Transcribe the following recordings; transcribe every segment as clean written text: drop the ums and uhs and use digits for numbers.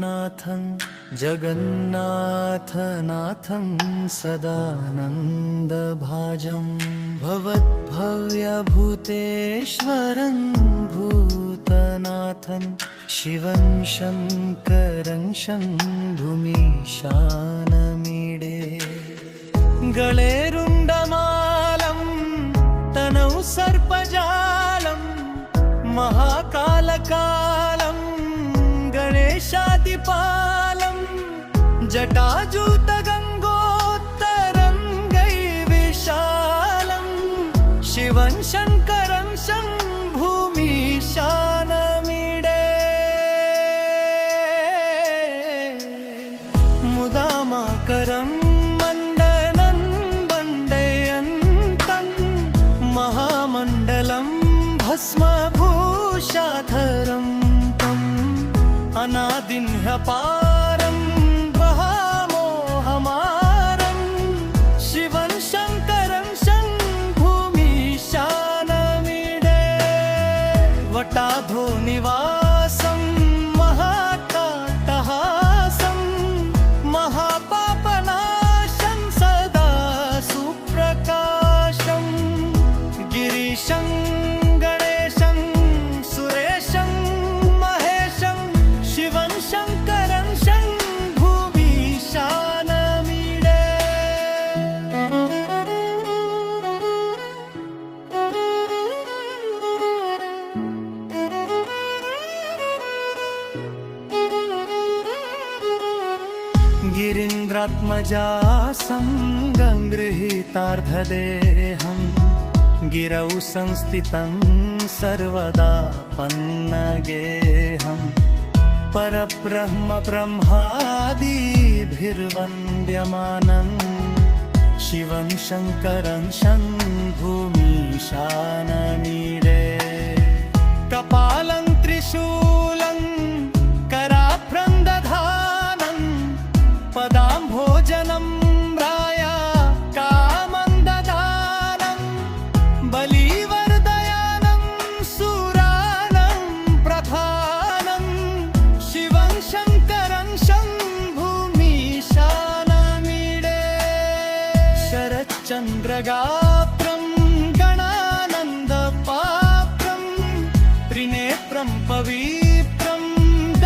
भूतनाथं जगन्नाथनाथं सदानन्दभाजं भवद्भव्यभूतेश्वरं भूतनाथं शिवं शङ्करं शम्भुमीशानमीडे गळे रुण्डमालं तनौ सर्पजालं महाकालकालं गणेशादिपालं जटाजूतगङ्गोत्तरङ्गैर्विशालं शिवं शङ्करं शम्भुमीशानमीडे मुदामाकरं मण्डनं वन्दयन्तं महामण्डलं भस्मभूषाधरं तम् अनादिन्यपारं वहामोहमारं शिवं शङ्करं शम्भुमीशानमीडे वटाधो निवासं महाकाटहासं महापापनाशं सदा सुप्रकाशं गिरीशं गणेशं सुरेशं महेशं शिवं शङ्करं शम्भुमीशानमीडे गिरीन्द्रात्मजासं गङ्गृहीतार्धदेहं गिरौ संस्थितं सर्वदा पन्नगेहं परब्रह्म ब्रह्मादिभिर्वन्द्यमानं शिवं शङ्करं शम्भुमीशानमीडे कपालं त्रिशूलं कराभ्रं दधानं पदाम्भोजनं राया कामं ददानं बलिवर्दयानं सुरानं प्रधानं शिवं शङ्करं शम्भुमीशानमीडे शरच्चन्द्रगात्रं गणानन्दपात्रं त्रिनेत्रं पवित्रं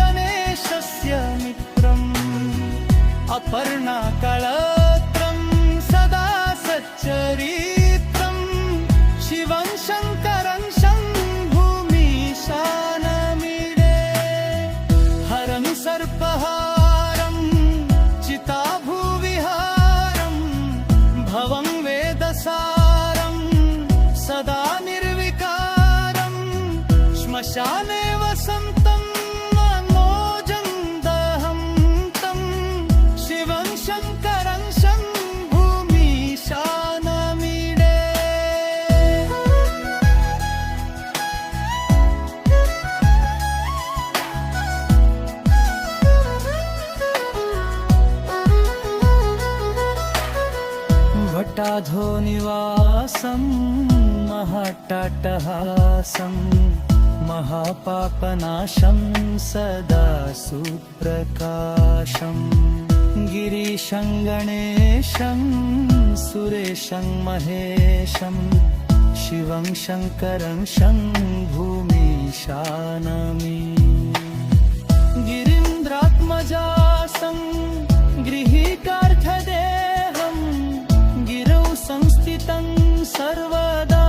गणेशस्य मित्रम् अपर्णाकळत्रं सदा सच्चरित्रं शिवं शङ्करं शम्भुमीशानमीडे हरं सर्पहारं चिताभुविहारं भवं वेदसारं सदा निर्विकारं श्मशाने वसन्तं मनोजं दहन्तं शिवं शङ्करं शम्भुमीशानमीडे वटाधो निवासं महाट्टहासं महापापनाशं सदा सुप्रकाशं गिरीशं गणेशं सुरेशं महेशं शिवं शङ्करं शम्भुमीशानमीडे गिरीन्द्रात्मजासं गृहीतार्थदेहं गिरौ संस्थितं सर्वदा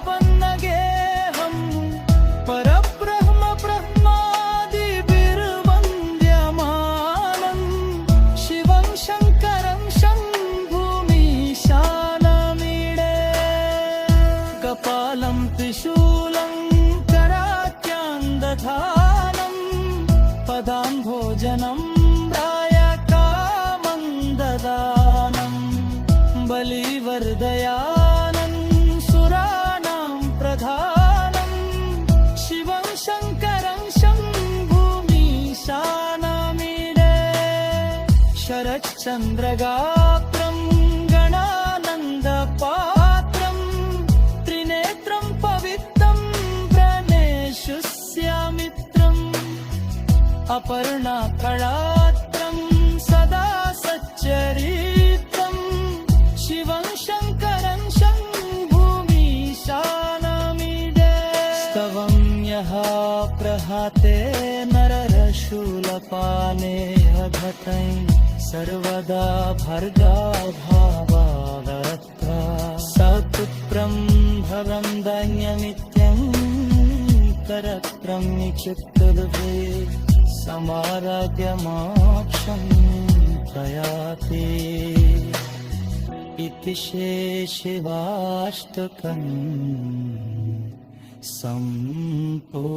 पन्नगेहं परब्रह्म ब्रह्मादिभिर्वन्द्यमानं शिवं शङ्करं शम्भुमीशानमीडे कपालं त्रिशूलं कराख्यां दधानं पदाम्भोजनं रायकामं ददानं बलिवर्दयानं सुराणां प्रधानं शिवं शङ्करं शम्भुमीशानमीडे शरच्चन्द्रगात्रं गणानन्दपात्रं त्रिनेत्रं पवित्रं गणेशस्य मित्रम् पर्णाकळात्रं सदा सच्चरित्रं शिवं शङ्करं शम्भुमीशानमीडे स्तवं यः प्रहाते नररशूलपाने अघतैः सर्वदा भर्गाभावावत्रा सपुत्रं भवं दैन्यमित्यं करत्रं निक्षिप्तुर्भे समाराध्यमाक्षं प्रयाते इति शेषिवाष्टकम् सम्पूर्णम्।